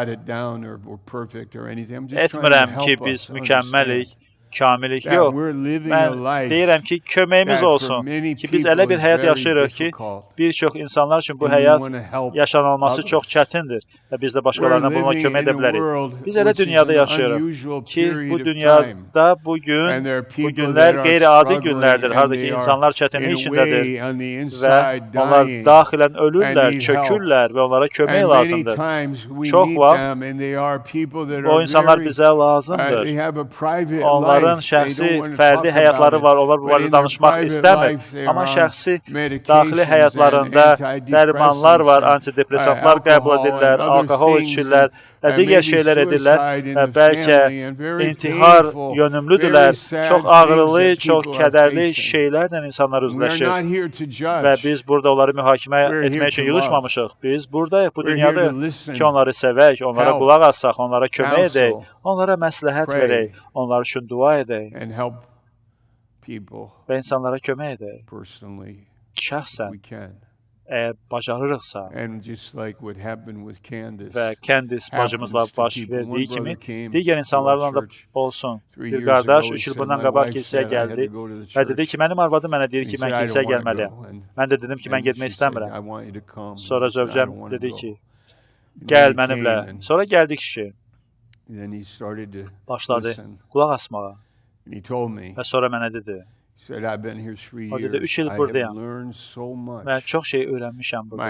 etmirəm ki, biz mükəmməlik, kamilik yox. Mən deyirəm ki, köməyimiz olsun ki, biz elə bir həyat yaşayırıq ki, bir çox insanlar üçün bu həyat yaşanılması çox çətindir və biz də başqalarına buna kömək edə bilərik. Biz elə dünyada yaşayırıq ki, bu dünyada bu günlər qeyri-adi günlərdir, haradakı insanlar çətinlik içindədir və onlar daxilən ölürlər, çökürlər və onlara kömək lazımdır. Çox vaxt o insanlar bizə lazımdır. Onların şəxsi, fərdi həyatları var, onlar bu barədə danışmaq istəmir. Amma şəxsi, daxili həyatlarında dərmanlar var, antidepressantlar qəbul edirlər, alkohol içirlər və digər şeylər edirlər və bəlkə intihar yönümlüdürlər. Çox ağrılı, çox kədərli şeylərlə insanlar üzləşir və biz burada onları mühakimə etmək üçün yığışmamışıq. Biz buradayıq, bu dünyadayıq ki, onları sevək, onlara qulaq assaq, onlara kömək edək, onlara məsləhət verək, onlar üçün dua edək və insanlara kömək edək. Şəxsən, əgər bacarırıqsa və Candice bacımızla baş verdiyi kimi, digər insanlarla da olsun. Bir qardaş 3 il bundan qabaq kilsəyə gəldi və dedi ki, mənim arvadım mənə deyir ki, mən kilsəyə gəlməliyəm. Mən də dedim ki, mən getmək istəmirəm. Sonra zövcəm dedi ki, gəl mənimlə. Sonra gəldi kişi. Başladı qulaq asmağa və sonra mənə dedi. O dedi, 3 il buradayam. Mən çox şey öyrənmişəm burada.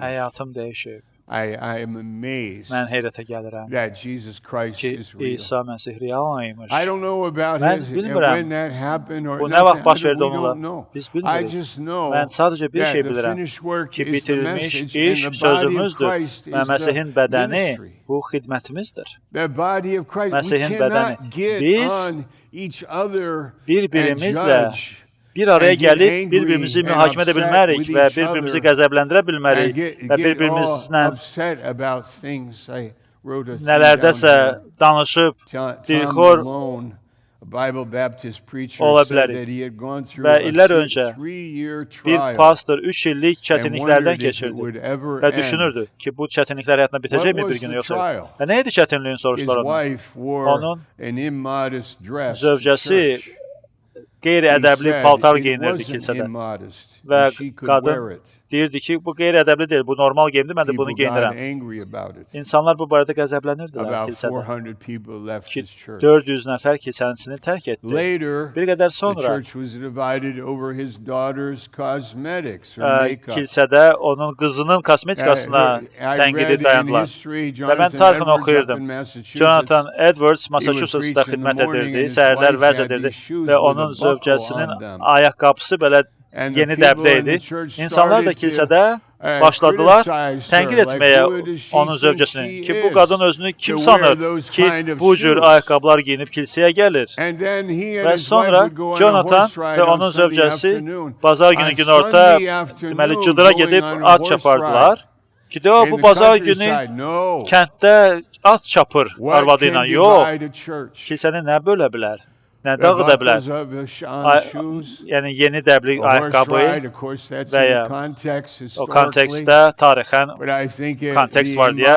Həyatım dəyişib. Mən heyrətə gəlirəm ki, İsa Məsih real imiş. Mən bilmirəm, bu nə vaxt baş verdi onunla, biz bilmirik. Mən sadəcə bir şey bilirəm ki, bitirilmiş iş sözümüzdür və Məsihin bədəni bu xidmətimizdir. Məsihin bədəni. Biz bir-birimizlə bir araya gəlib, bir-birimizi mühakimə edə bilmərik və bir-birimizi qəzəbləndirə bilmərik və bir-birimizlə nələrdəsə danışıb dilxor ola bilərik. Və illər öncə bir pastor 3 illik çətinliklərdən keçirdi və düşünürdü ki, bu çətinliklər həyatına bitəcəkmi bir gün yoxsa? Və nə idi çətinliyin soruşdular onun? Onun zövcəsi qeyri-ədəbli paltar geyinirdi kilsədə və qadın deyirdi ki, bu qeyri-ədəbli deyil, bu normal geyimdir, mən də bunu geyinirəm. İnsanlar bu barədə qəzəblənirdilər kilsədə ki, 400 nəfər kilsəsini tərk etdi. Bir qədər sonra kilsədə onun qızının kosmetikasına tənqidi dayandılar. Və mən tarixini oxuyurdum. Jonathan Edwards Massachusetts'da xidmət edirdi, səhərlər vəz edirdi və onun zövcəsinin ayaqqabısı belə yeni dəbdə idi. İnsanlar da kilsədə başladılar tənqid etməyə onun zövcəsini ki, bu qadın özünü kim sanır ki, bu cür ayaqqabılar giyinib kilsəyə gəlir. Və sonra Jonathan və onun zövcəsi bazar günü günorta deməli cıdıra gedib at çapardılar. Ki, bu bazar günü kənddə at çapır arvadı ilə. Yox, kilsəni nə bölə bilər? nə dağıda bilər? Yəni yeni dəbli ayaqqabı və ya o kontekstdə tarixən kontekst var deyə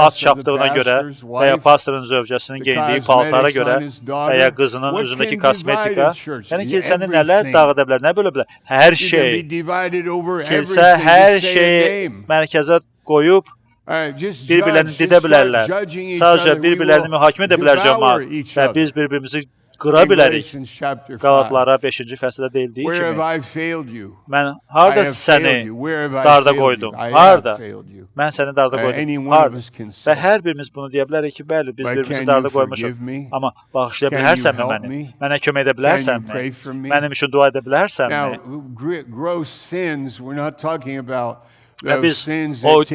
at çapdığına görə və ya pastorun zövcəsinin geyindiyi paltara görə və ya qızının üzündəki kosmetika, yəni kilsəni nələr dağıda bilər, nə bölə bilər? Hər şey. Kilsə hər şeyi mərkəzə qoyub bir-birlərini didə bilərlər. Sadəcə bir-birlərini mühakimə edə bilər cəmaat və biz bir-birimizi qıra bilərik. Qalatlara 5-ci fəsildə deyildiyi kimi. Mən harada səni darda qoydum? Harada? Mən səni darda qoydum. Harada? Və hər birimiz bunu deyə bilərik ki, bəli, biz bir-birimizi darda qoymuşuq. Amma bağışlaya bilərsənmi məni? Mənə kömək edə bilərsənmi? Mənim üçün dua edə bilərsənmi? Və biz o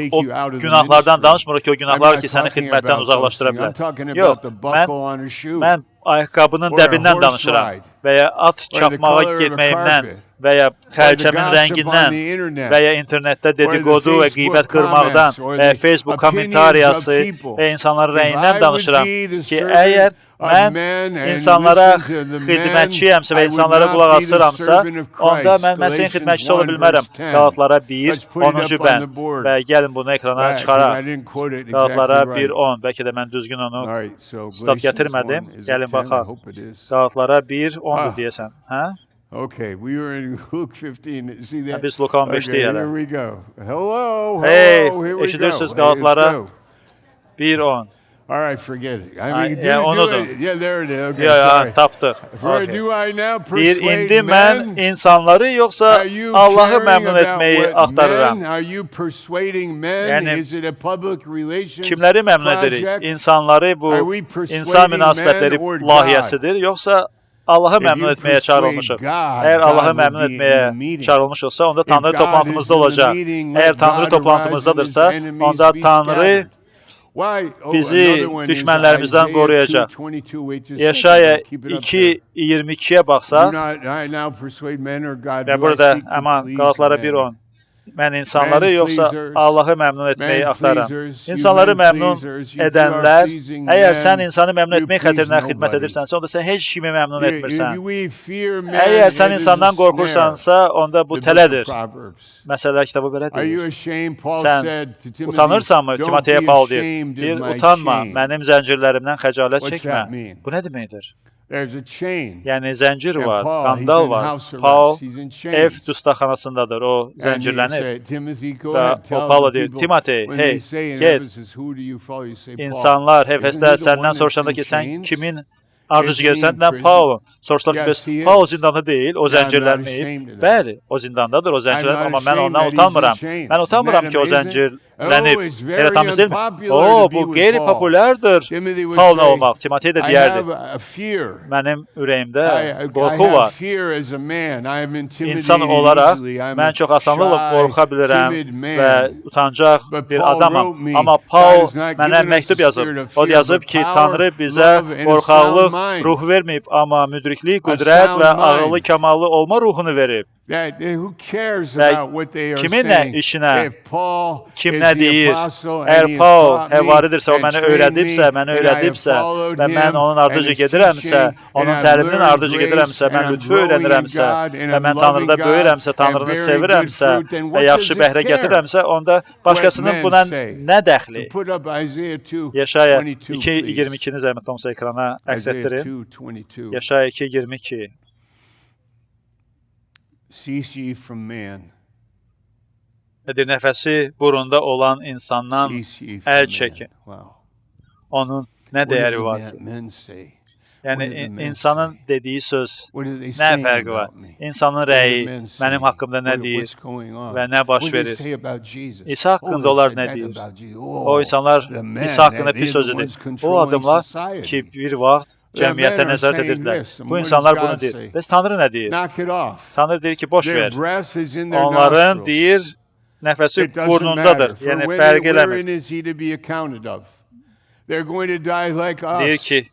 günahlardan danışmırıq ki, o günahlar ki, səni xidmətdən uzaqlaşdıra bilər. Yox, mən ayaqqabının dəbindən danışıram və ya at çapmağa getməyimdən və ya xərçəmin rəngindən və ya internetdə dedikodu və qeybət qırmaqdan və ya Facebook kommentariyası və insanların rəngindən danışıram ki, əgər mən insanlara xidmətçiyəmsə və insanlara qulaq asıramsa, onda mən Məsihin xidmətçisi ola bilmərəm. Qalatlara 1, 10-cu bənd və gəlin bunu ekrana çıxaraq. Qalatlara 1, 10, bəlkə də mən düzgün onu stat gətirmədim. Gəlin baxaq. Qalatlara 1, 10-dur deyəsən. Okay, we were in Luke 15. See that? Biz Luka 15'deyiz. Here we go. Hello, hey, eşidirsiniz Qalatlara 1, 10. All right, forget it. I mean, do it. Yeah, there it is. Okay, ya, tapdıq. Okay. Do I now persuade indi mən insanları yoxsa Allahı məmnun etməyi axtarıram? Are you persuading men? Yəni, is it a public relations kimləri məmnun edirik? İnsanları bu insan münasibətləri layihəsidir, yoxsa Allahı məmnun etməyə çağırılmışıq. Əgər Allahı məmnun etməyə çağırılmışıqsa, onda Tanrı toplantımızda olacaq. Əgər Tanrı toplantımızdadırsa, onda Tanrı bizi düşmənlərimizdən qoruyacaq. Yaşaya 2:22-yə baxsaq və burada əman Qalatlara 1:10. Mən insanları yoxsa Allahı məmnun etməyi axtarıram. İnsanları məmnun edənlər, əgər sən insanı məmnun etmək xətrinə xidmət edirsənsə, onda sən heç kimi məmnun etmirsən. Əgər sən insandan qorxursansa, onda bu tələdir. Məsələlər kitabı belə deyir. Sən utanırsanmı? Timoteyə Paul deyir, utanma, mənim zəncirlərimdən xəcalət çəkmə. Bu nə deməkdir? Yəni zəncir var, qandal var. Paul ev dustaqxanasındadır, o zəncirlənir. Və o Paulo deyir, Timotey, hey, get. İnsanlar Efesdə səndən soruşanda ki, sən kimin ardıcı gəlirsən? Paul. Soruşlar ki, Paul zindanda deyil, o zəncirlənməyib. Bəli, o zindandadır, o zəncirlənib, amma mən ondan utanmıram. Mən utanmıram ki, o zəncirlənib. Elə tam deyilmi? Bu qeyri-populardır Paul'la olmaq. Timotey də deyərdi. Mənim ürəyimdə qorxu var. İnsan olaraq mən çox asanlıqla qorxa bilirəm və utancaq bir adamam. Amma Paul mənə məktub yazıb. O yazıb ki, Tanrı bizə qorxaqlıq ruh verməyib, amma müdriklik, qüdrət və ağıllı, kamallı olma ruhunu verib. Və kimin nə işinə, kim nə deyir? Əgər Paul həvaridirsə, o mənə öyrədibsə və mən onun ardıcı gedirəmsə, onun təliminin ardıcı gedirəmsə, mən lütfü öyrənirəmsə və mən Tanrıda böyürəmsə, Tanrını sevirəmsə və yaxşı bəhrə gətirirəmsə, onda başqasının buna nə dəxli? Yaşaya 2:22-ni zəhmət olmasa ekrana əks etdirin. Yaşaya 2:22. Cease ye from man. Nedir? Nəfəsi burunda olan insandan əl çəkin. Onun nə dəyəri var? Yəni, insanın dediyi söz nə fərqi var? İnsanın rəyi mənim haqqımda nə deyir və nə baş verir? İsa haqqında onlar nə deyir? O insanlar İsa haqqında pis söz edir. O adamlar ki, bir vaxt cəmiyyətə nəzarət edirdilər. Bu insanlar bunu deyir. Bəs Tanrı nə deyir? Tanrı deyir ki, boş ver. Onların deyir, nəfəsi burnundadır. Yəni, fərq eləmir. Deyir ki,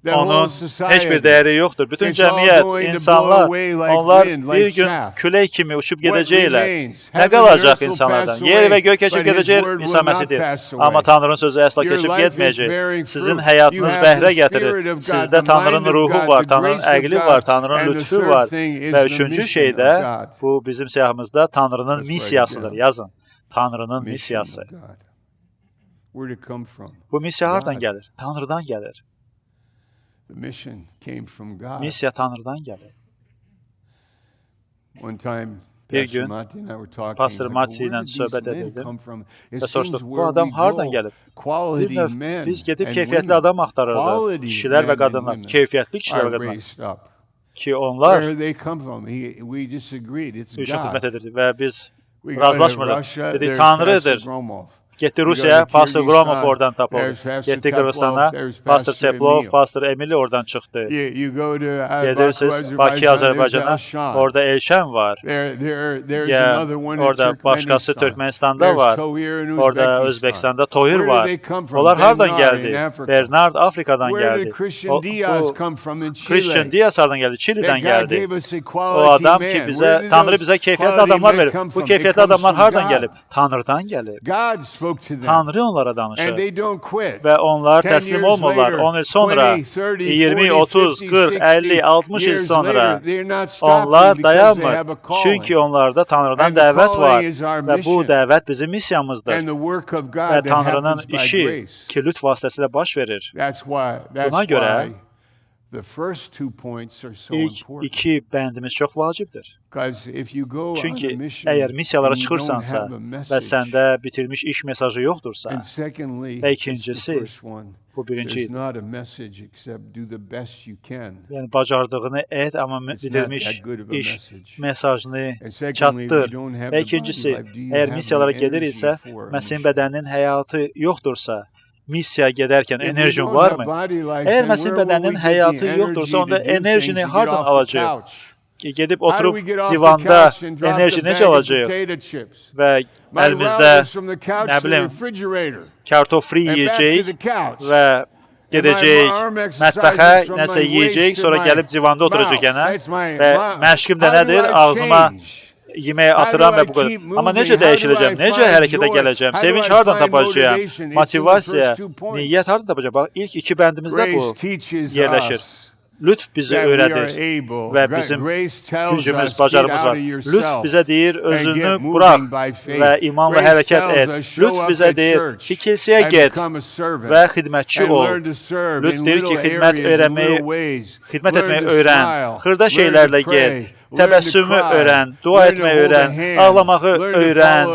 Onun heç bir dəyəri yoxdur. Bütün cəmiyyət, insanlar, onlar bir gün külək kimi uçub gedəcəklər. Nə qalacaq insanlardan? Yer və göy keçib gedəcək, İsa Məsihdir. Amma Tanrının sözü əsla keçib getməyəcək. Sizin həyatınız bəhrə gətirir. Sizdə Tanrının ruhu var, Tanrının əqli var, Tanrının lütfü var. Və üçüncü şey də, bu bizim siyahımızda Tanrının missiyasıdır. Yazın. Tanrının missiyası. Bu missiya hardan gəlir? Tanrıdan gəlir. Missiya Tanrıdan gəlir. Bir gün Pastor Mati ilə söhbət edirdim və soruşduq, bu adam hardan gəlib? Bir növ, biz gedib keyfiyyətli adam axtarırdıq, kişilər və qadınlar, keyfiyyətli kişilər və qadınlar. Ki onlar üç xidmət edirdi və biz razılaşmırdıq. Dedik, Tanrıdır. Getdi Rusiyaya, Pastor Gromov oradan tapıldı. Getdi Qırğızstana, Pastor Çeplov, Pastor Emili oradan çıxdı. Gedirsiniz Bakı, Azərbaycana, orada Elşən var. Ya, orada başqası Türkmenistan'da var. Orada Özbekistanda Toyur var. Onlar hardan gəldi? Bernard Afrikadan gəldi. Christian Diaz hardan gəldi? Çilidən gəldi. O adam ki, Tanrı bizə keyfiyyətli adamlar verir. Bu keyfiyyətli adamlar hardan gəlib? Tanrıdan gəlib. Tanrı onlara danışır və onlar təslim olmurlar. 10 il sonra, 20, 30, 40, 50, 60 il sonra onlar dayanmır. Çünki onlarda Tanrıdan dəvət var və bu dəvət bizim missiyamızdır. Və Tanrının işi ki, lütf vasitəsilə baş verir. Buna görə İlk iki bəndimiz çox vacibdir. Çünki əgər missiyalara çıxırsansa və səndə bitirilmiş iş mesajı yoxdursa və ikincisi, bu birinci, yəni bacardığını et, amma bitirmiş iş mesajını çatdır. Və ikincisi, əgər missiyalara gediriksə, Məsihin bədəninin həyatı yoxdursa, missiya gedərkən enerjin varmı? Əgər Məsih bədəninin həyatı yoxdursa, onda enerjini hardan alacaq? Gedib oturub divanda enerji necə alacaq? Və əlimizdə, nə bilim, kartof fri yiyəcək və gedəcək mətbəxə, nəsə yiyəcək, sonra gəlib divanda oturacaq yenə və məşqim də nədir? Ağzıma yeməyə atıram və bu qədər. Amma necə dəyişiləcəm? Necə hərəkətə gələcəm? Sevinç hardan tapacağam? Motivasiya, niyyət hardan tapacağam? Bax, ilk iki bəndimizdə bu yerləşir. Lütf bizi öyrədir və bizim gücümüz, bacarımız var. Lütf bizə deyir, özünü burax və imanla hərəkət et. Lütf bizə deyir ki, kilsəyə get və xidmətçi ol. Lütf deyir ki, xidmət etməyi öyrən, xırda şeylərlə get. Təbəssümü öyrən, dua etməyi öyrən, ağlamağı öyrən,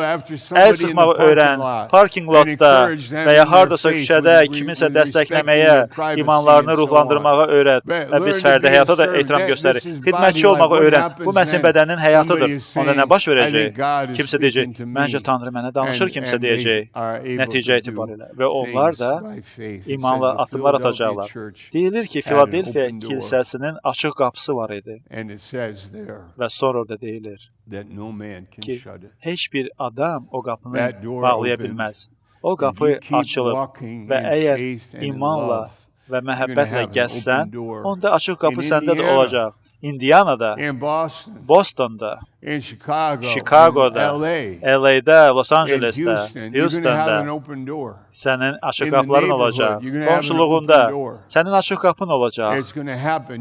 əl sıxmağı öyrən, parking lotda və ya hardasa küçədə kiminsə dəstəkləməyə, imanlarını ruhlandırmağa öyrət və biz fərdi həyata da ehtiram göstərir. Xidmətçi olmağı öyrən. Bu Məsihin bədəninin həyatıdır. Onda nə baş verəcək? Kimsə deyəcək, məncə Tanrı mənə danışır, kimsə deyəcək, nəticə etibarilə. Və onlar da imanla addımlar atacaqlar. Deyilir ki, Filadelfiya kilsəsinin açıq qapısı var idi. Və sonra orada deyilir ki, heç bir adam o qapını bağlaya bilməz. O qapı açılır və əgər imanla və məhəbbətlə gəzsən, onda açıq qapı səndə də olacaq. Indianada, Bostonda, Chicago'da, LA'da, Los Angeles'da, Houston'da sənin açıq qapıların olacaq. Qonşuluğunda sənin açıq qapın olacaq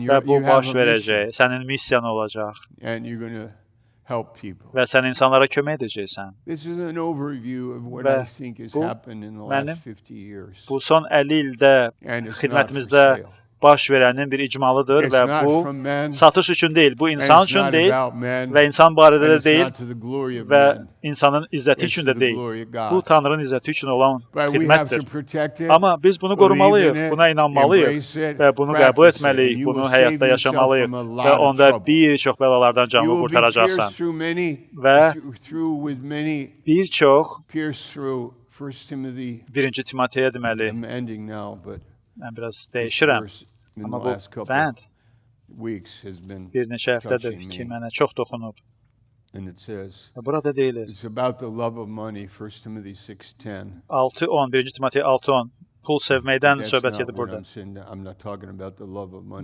və bu baş verəcək. Sənin missiyan olacaq və sən insanlara kömək edəcəksən. Və bu son 50 ildə xidmətimizdə baş verənin bir icmalıdır və bu satış üçün deyil, bu insan üçün deyil və insan barədə də deyil və insanın izzəti üçün də deyil. Bu Tanrının izzəti üçün olan xidmətdir. Amma biz bunu qorumalıyıq, buna inanmalıyıq və bunu qəbul etməliyik, bunu həyatda yaşamalıyıq və onda bir çox bəlalardan canlı qurtaracaqsan və bir çox 1. Timoteyə deməli, mən biraz dəyişirəm, amma bu bənd bir neçə həftədir ki, mənə çox toxunub. Burada deyilir, 6:10, 1. Timoteyə 6:10, pul sevməkdən söhbət gedir burada.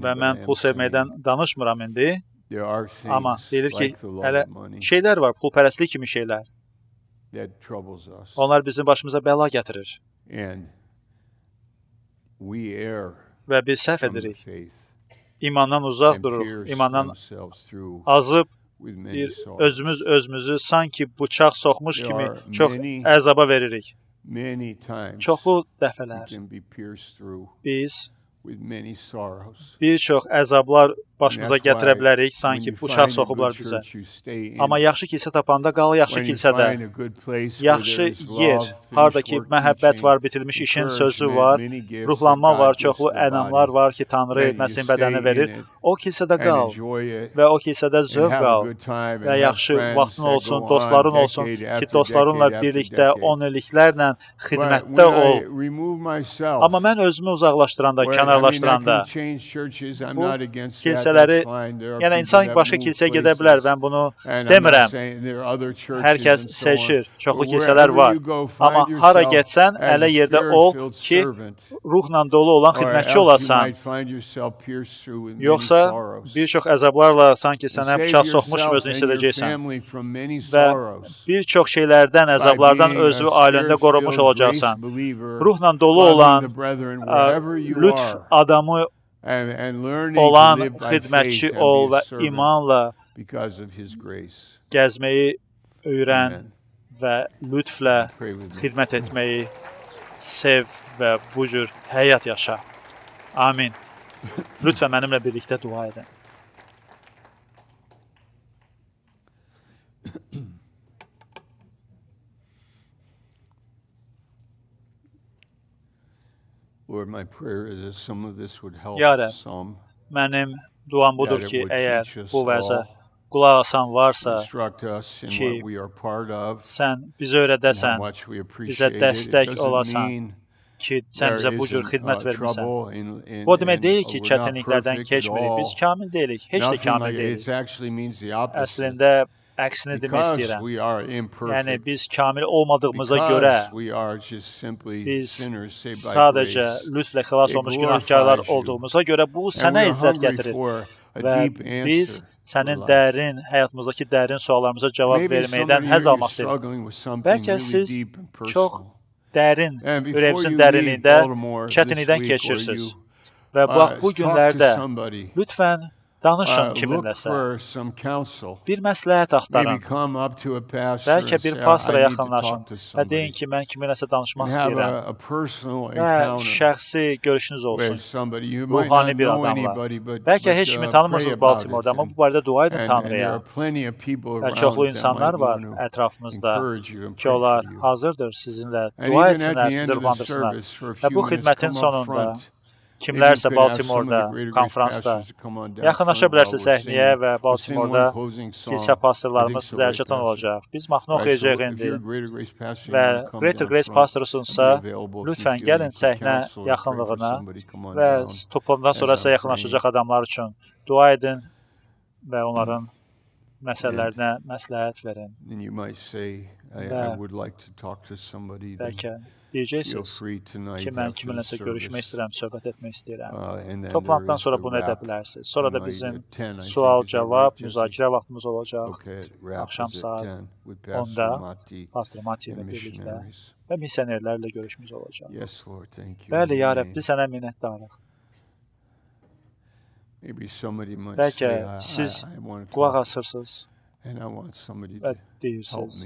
Və mən pul sevməkdən danışmıram indi. Amma deyilir ki, hələ şeylər var, pulpərəstlik kimi şeylər. Onlar bizim başımıza bəla gətirir. Və biz səhv edirik. İmandan uzaq dururuq, imandan azıb özümüzü sanki bıçaq soxmuş kimi çox əzaba veririk. Çoxlu dəfələr biz bir çox əzablar başımıza gətirə bilərik, sanki bıçaq soxublar bizə. Amma yaxşı kilsə tapanda qal yaxşı kilsədə. Yaxşı yer, haradakı məhəbbət var, bitirilmiş işin sözü var, ruhlanma var, çoxlu ənamlar var ki, Tanrı məsin bədəni verir. O kilsədə qal və o kilsədə zövq al və yaxşı vaxtın olsun, dostların olsun ki, dostlarınla birlikdə 10 illiklərlə xidmətdə ol. Amma mən özümü uzaqlaşdıranda, kənarlaşdıranda, bu kilsələri, yəni insan başqa kilsəyə gedə bilər, mən bunu demirəm. Hər kəs seçir, çoxlu kilsələr var. Amma hara getsən, elə yerdə ol ki, ruhla dolu olan xidmətçi olasan. Yoxsa bir çox əzablarla sanki sənə bıçaq soxmuş özünü hiss edəcəksən. Və bir çox şeylərdən, əzablardan özünü ailəndə qorunmuş olacaqsan. Ruhla dolu olan, lütf adamı olan xidmətçi ol və imanla gəzməyi öyrən və lütflə xidmət etməyi sev və bu cür həyat yaşa. Amin. Lütfən mənimlə birlikdə dua edin. Ya Rəbb, mənim duam budur ki, əgər bu vəzə qulaq asan varsa ki, sən bizə öyrədəsən, bizə dəstək olasan ki, sən bizə bu cür xidmət vermirsən. Bu demək deyil ki, çətinliklərdən keçmirik, biz kamil deyilik, heç də kamil deyilik. Əslində, əksini demək istəyirəm. Yəni, biz kamil olmadığımıza görə biz sadəcə lütflə xilas olmuş günahkarlar olduğumuza görə bu sənə izzət gətirir. Və biz sənin dərin, həyatımızdakı dərin suallarımıza cavab verməkdən həzz almaq istəyirik. Bəlkə siz çox dərin, ürəyimizin dərinliyində çətinlikdən keçirsiniz. Və bax, bu günlərdə lütfən danışın kiminləsə. Bir məsləhət axtarın. Bəlkə bir pastora yaxınlaşın və deyin ki, mən kiminləsə danışmaq istəyirəm. Və şəxsi görüşünüz olsun. Ruhani bir adamla. Bəlkə heç kimi tanımırsınız Baltimorda, amma bu barədə dua edin Tanrıya. Və çoxlu insanlar var ətrafımızda ki, onlar hazırdır sizinlə. Dua etsinlər, sizi ruhlandırsınlar. Və bu xidmətin sonunda kimlərsə Baltimorda, konfransda yaxınlaşa bilərsiniz səhnəyə və Baltimorda kilsə pastorlarımız sizə əl çatan olacaq. Biz mahnı oxuyacaq indi və Greater Grace pastorusunsa lütfən gəlin səhnə yaxınlığına və toplamdan sonra sizə yaxınlaşacaq adamlar üçün dua edin və onların məsələlərinə məsləhət verin. Və bəlkə deyəcəksiniz ki, mən kiminləsə görüşmək istəyirəm, söhbət etmək istəyirəm. Toplantıdan sonra bunu edə bilərsiniz. Sonra da bizim sual-cavab, müzakirə vaxtımız olacaq. Axşam saat 10-da Pastor Mati ilə birlikdə və misionerlərlə görüşümüz olacaq. Bəli, ya Rəbb, biz sənə minnətdarıq. Bəlkə siz qulaq asırsınız və deyirsiniz,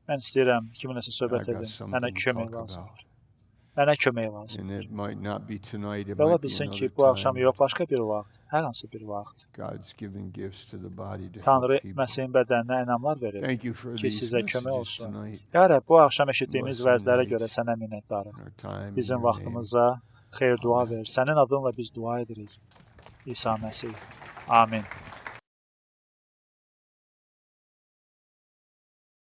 mən istəyirəm kiminləsə söhbət edin, mənə kömək lazımdır. Mənə kömək lazımdır. Və ola bilsin ki, bu axşam yox, başqa bir vaxt, hər hansı bir vaxt Tanrı Məsihin bədəninə ənamlar verir ki, sizə kömək olsun. Ya Rəbb, bu axşam eşitdiyimiz vəzlərə görə sənə minnətdarıq. Bizim vaxtımıza xeyir dua ver. Sənin adınla biz dua edirik. İsa Məsih. Amin.